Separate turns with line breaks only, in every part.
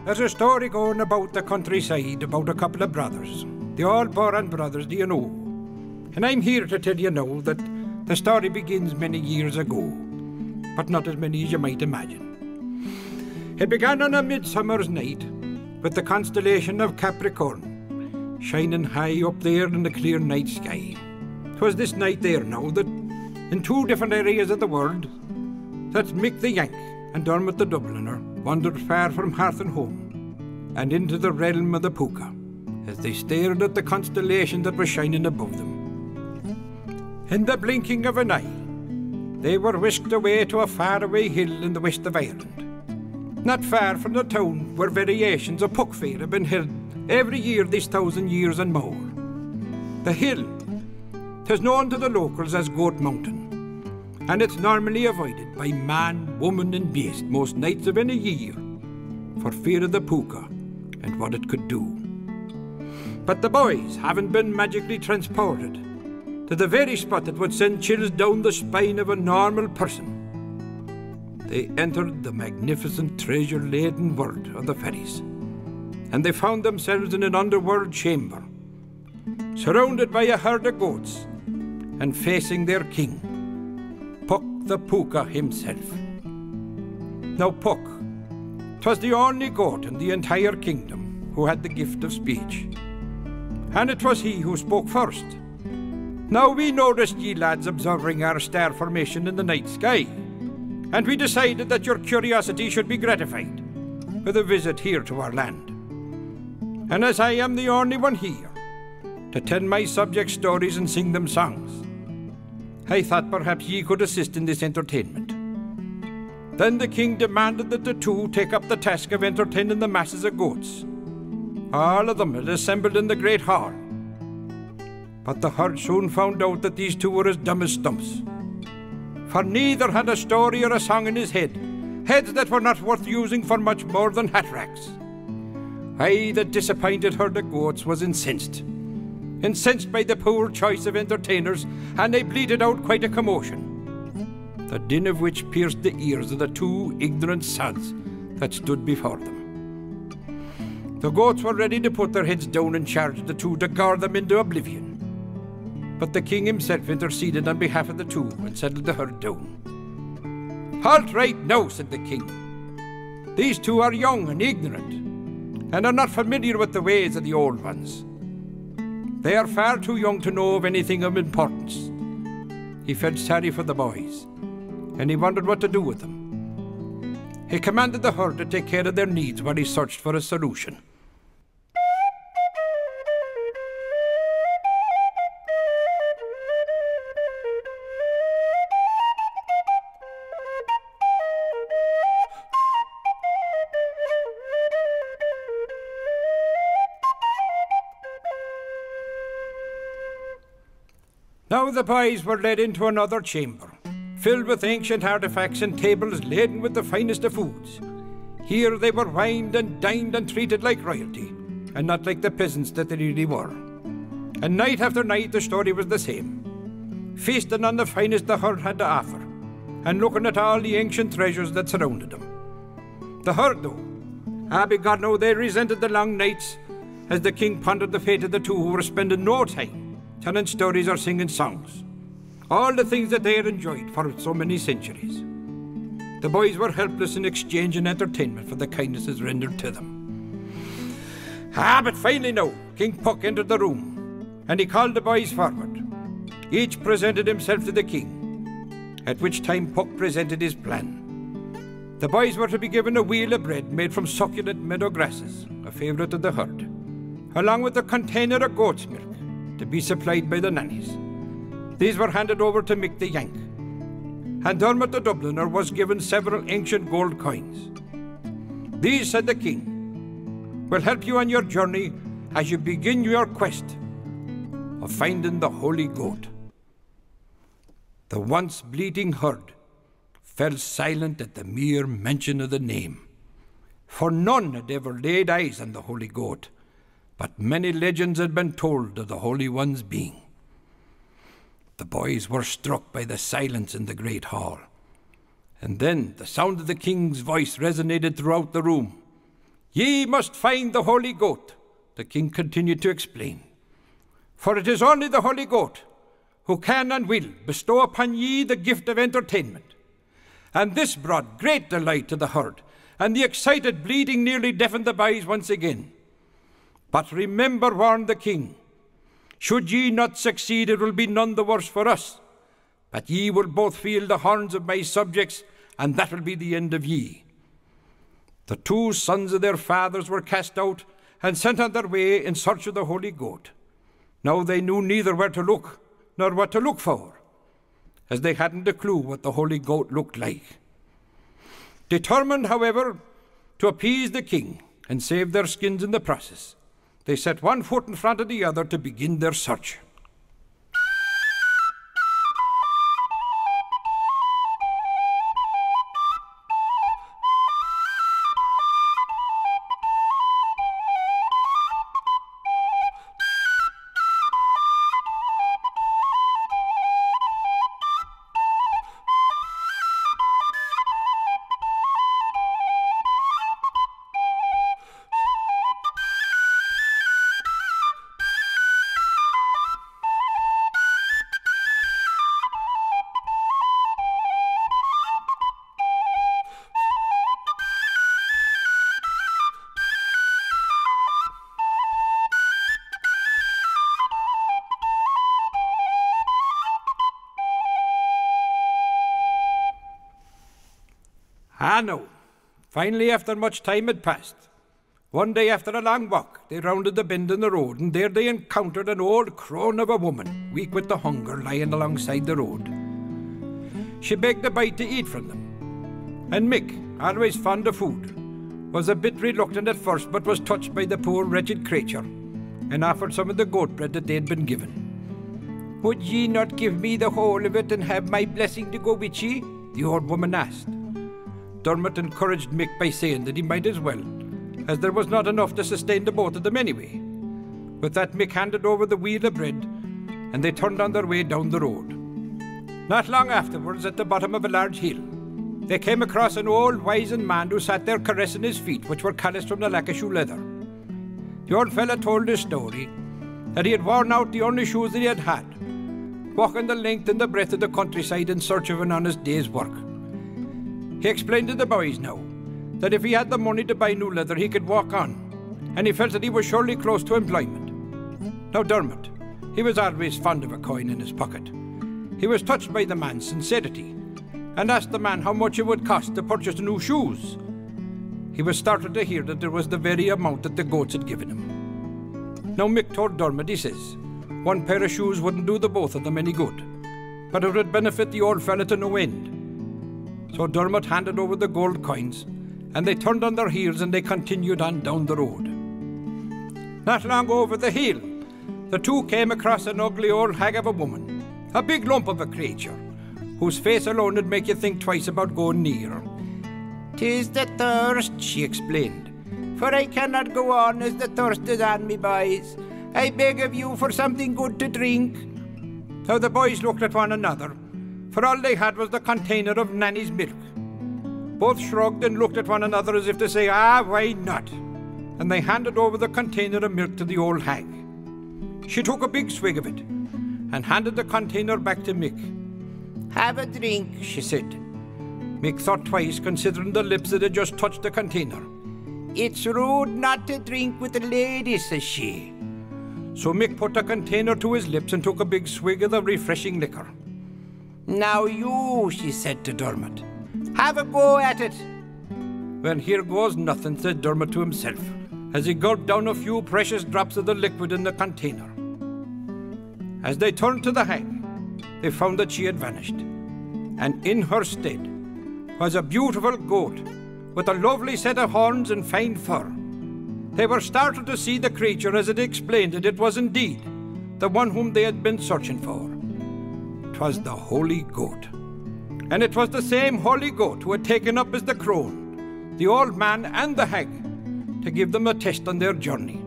There's a story going about the countryside about a couple of brothers. The old Bodhran Brothers, do you know? And I'm here to tell you now that the story begins many years ago, but not as many as you might imagine. It began on a midsummer's night with the constellation of Capricorn shining high up there in the clear night sky. 'Twas this night there now that, in two different areas of the world, that Mick the Yank and Dermo the Dubliner wandered far from hearth and home and into the realm of the Pooka as they stared at the constellation that was shining above them. In the blinking of an eye, they were whisked away to a faraway hill in the west of Ireland, not far from the town where variations of Puck Fair have been held every year these 1,000 years and more. The hill, 'tis known to the locals as Goat Mountain, and it's normally avoided by man, woman and beast most nights of any year for fear of the Pooka and what it could do. But the boys haven't been magically transported to the very spot that would send chills down the spine of a normal person. They entered the magnificent treasure-laden world of the fairies, and they found themselves in an underworld chamber, surrounded by a herd of goats and facing their king, Puck the Pooka himself. Now Puck, 'twas the only goat in the entire kingdom who had the gift of speech, and it was he who spoke first. Now we noticed ye lads observing our star formation in the night sky, and we decided that your curiosity should be gratified with a visit here to our land. And as I am the only one here to tell my subjects stories and sing them songs, I thought perhaps ye could assist in this entertainment. Then the king demanded that the two take up the task of entertaining the masses of goats. All of them had assembled in the great hall. But the herd soon found out that these two were as dumb as stumps, for neither had a story or a song in his heads that were not worth using for much more than hat racks. Aye, the disappointed herd of goats was incensed by the poor choice of entertainers, and they bleated out quite a commotion, the din of which pierced the ears of the two ignorant sods that stood before them. The goats were ready to put their heads down and charge the two to gore them into oblivion. But the king himself interceded on behalf of the two and settled the herd down. "Halt right now," said the king. "These two are young and ignorant, and are not familiar with the ways of the old ones. They are far too young to know of anything of importance." He felt sorry for the boys, and he wondered what to do with them. He commanded the herd to take care of their needs while he searched for a solution. Now the boys were led into another chamber, filled with ancient artifacts and tables laden with the finest of foods. Here they were wined and dined and treated like royalty, and not like the peasants that they really were. And night after night the story was the same, feasting on the finest the herd had to offer, and looking at all the ancient treasures that surrounded them. The herd, though, begod no, they resented the long nights as the king pondered the fate of the two who were spending no time telling stories or singing songs, all the things that they had enjoyed for so many centuries. The boys were helpless in exchanging entertainment for the kindnesses rendered to them. But finally now, King Puck entered the room, and he called the boys forward. Each presented himself to the king, at which time Puck presented his plan. The boys were to be given a wheel of bread made from succulent meadow grasses, a favourite of the herd, along with a container of goat's milk, to be supplied by the nannies. These were handed over to Mick the Yank, and Dermo the Dubliner was given several ancient gold coins. "These," said the king, "will help you on your journey as you begin your quest of finding the holy goat." The once bleating herd fell silent at the mere mention of the name, for none had ever laid eyes on the holy goat, but many legends had been told of the Holy One's being. The boys were struck by the silence in the great hall, and then the sound of the king's voice resonated throughout the room. Ye must find the holy goat, the king continued to explain. For it is only the holy goat who can and will bestow upon ye the gift of entertainment. And this brought great delight to the herd, and the excited bleating nearly deafened the boys once again. But remember, warned the king, should ye not succeed, it will be none the worse for us. But ye will both feel the horns of my subjects, and that will be the end of ye. The two sons of their fathers were cast out and sent on their way in search of the holy goat. Now they knew neither where to look nor what to look for, as they hadn't a clue what the holy goat looked like. Determined, however, to appease the king and save their skins in the process, they set one foot in front of the other to begin their search. Ah, no. Finally, after much time had passed, one day after a long walk, they rounded the bend in the road, and there they encountered an old crone of a woman, weak with the hunger, lying alongside the road. She begged a bite to eat from them, and Mick, always fond of food, was a bit reluctant at first, but was touched by the poor wretched creature, and offered some of the goat bread that they had been given. "Would ye not give me the whole of it and have my blessing to go with ye?" the old woman asked. Dermot encouraged Mick by saying that he might as well, as there was not enough to sustain the both of them anyway. With that, Mick handed over the wheel of bread, and they turned on their way down the road. Not long afterwards, at the bottom of a large hill, they came across an old wizened man who sat there caressing his feet, which were calloused from the lack of shoe leather. The old fellow told his story, that he had worn out the only shoes that he had had, walking the length and the breadth of the countryside in search of an honest day's work. He explained to the boys now that if he had the money to buy new leather, he could walk on, and he felt that he was surely close to employment. Now Dermot, he was always fond of a coin in his pocket. He was touched by the man's sincerity, and asked the man how much it would cost to purchase new shoes. He was startled to hear that there was the very amount that the goats had given him. Now Mick told Dermot, he says, one pair of shoes wouldn't do the both of them any good, but it would benefit the old fellow to no end. So Dermot handed over the gold coins, and they turned on their heels and they continued on down the road. Not long over the hill, the two came across an ugly old hag of a woman, a big lump of a creature, whose face alone would make you think twice about going near. "'Tis the thirst," she explained, "for I cannot go on as the thirst is on me, boys. I beg of you for something good to drink." Now the boys looked at one another, for all they had was the container of Nanny's milk. Both shrugged and looked at one another as if to say, "Ah, why not?" And they handed over the container of milk to the old hag. She took a big swig of it and handed the container back to Mick. "Have a drink," she said. Mick thought twice, considering the lips that had just touched the container. "It's rude not to drink with a lady," says she. So Mick put the container to his lips and took a big swig of the refreshing liquor. "Now you," she said to Dermot, "have a go at it." "Well, here goes nothing," said Dermot to himself, as he gulped down a few precious drops of the liquid in the container. As they turned to the hag, they found that she had vanished, and in her stead was a beautiful goat with a lovely set of horns and fine fur. They were startled to see the creature as it explained that it was indeed the one whom they had been searching for. 'Twas the holy goat, and it was the same holy goat who had taken up as the crone the old man and the hag to give them a test on their journey.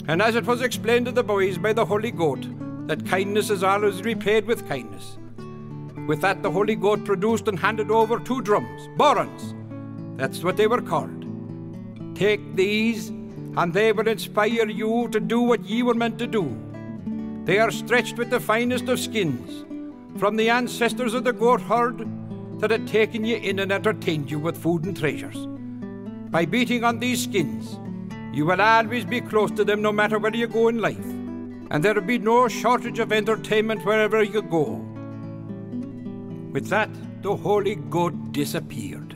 And as it was explained to the boys by the holy goat that kindness is always repaid with kindness, with that the holy goat produced and handed over 2 drums, bodhrans, that's what they were called, Take these, and they will inspire you to do what ye were meant to do. They are stretched with the finest of skins, from the ancestors of the goat herd that had taken you in and entertained you with food and treasures. By beating on these skins, you will always be close to them no matter where you go in life, and there will be no shortage of entertainment wherever you go. With that, the holy goat disappeared.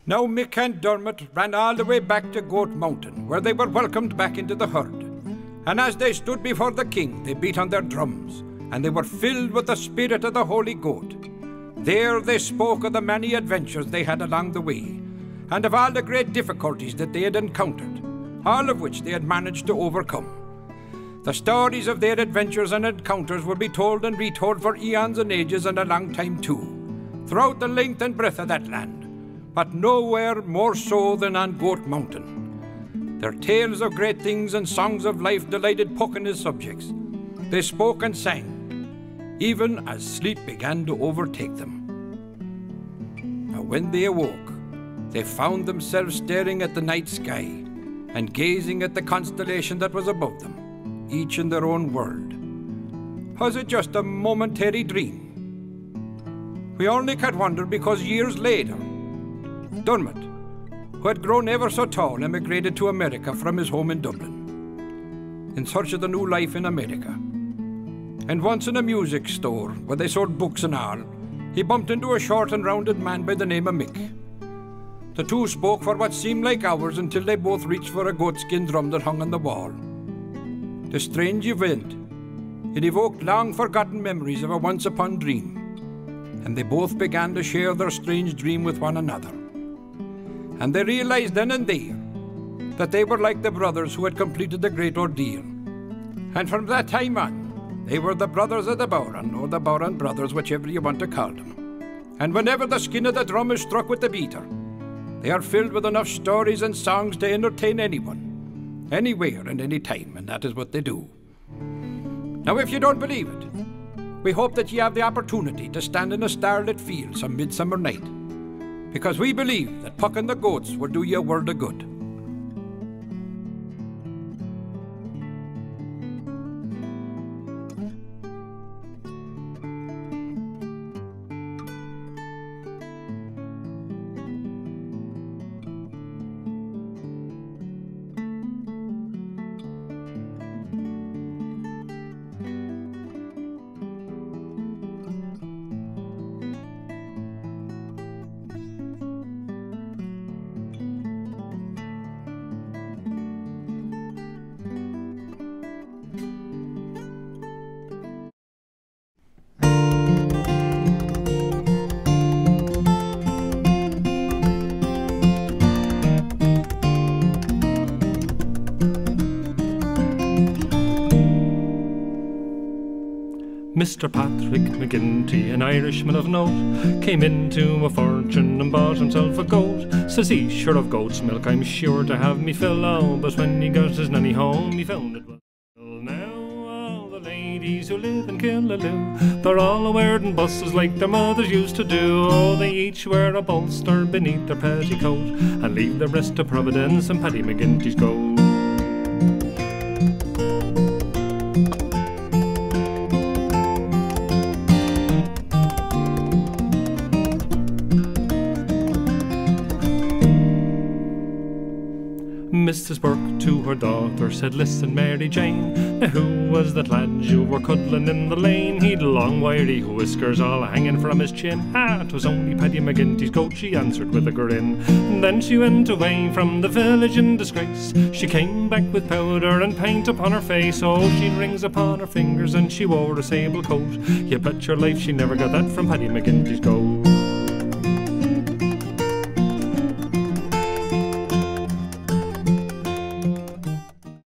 Now Mick and Dermot ran all the way back to Goat Mountain, where they were welcomed back into the herd. And as they stood before the king, they beat on their drums, and they were filled with the spirit of the holy goat. There they spoke of the many adventures they had along the way, and of all the great difficulties that they had encountered, all of which they had managed to overcome. The stories of their adventures and encounters will be told and retold for eons and ages and a long time too, throughout the length and breadth of that land, but nowhere more so than on Goat Mountain. Their tales of great things and songs of life delighted Puck and his subjects. They spoke and sang, even as sleep began to overtake them. Now when they awoke, they found themselves staring at the night sky and gazing at the constellation that was above them, each in their own world. Was it just a momentary dream? We only could wonder because years later, Dermot, who had grown ever so tall, emigrated to America from his home in Dublin, in search of the new life in America. And once in a music store, where they sold books and all, he bumped into a short and rounded man by the name of Mick. The two spoke for what seemed like hours until they both reached for a goatskin drum that hung on the wall. The strange event, it evoked long-forgotten memories of a once-upon dream, and they both began to share their strange dream with one another. And they realized then and there that they were like the brothers who had completed the great ordeal. And from that time on, they were the brothers of the Bodhran, or the Bodhran Brothers, whichever you want to call them. And whenever the skin of the drum is struck with the beater, they are filled with enough stories and songs to entertain anyone, anywhere and any time, and that is what they do. Now if you don't believe it, we hope that you have the opportunity to stand in a starlit field some midsummer night, because we believe that Puck and the goats will do you a world of good.
Mr. Patrick McGinty, an Irishman of note, came into a fortune and bought himself a goat. Says he, sure of goat's milk I'm sure to have me fill o', but when he got his nanny home he found it was ill. Now all the ladies who live in Killaloo, they're all a-wearing busses like their mothers used to do. Oh, they each wear a bolster beneath their petticoat, and leave the rest to Providence and Paddy McGinty's goat. Mrs. Burke to her daughter said, "Listen, Mary Jane, now who was that lad you were cuddling in the lane? He'd long wiry whiskers all hanging from his chin." "Ah, 'twas only Paddy McGinty's goat," she answered with a grin. And then she went away from the village in disgrace. She came back with powder and paint upon her face. Oh, she'd rings upon her fingers and she wore a sable coat. You bet your life she never got that from Paddy McGinty's goat.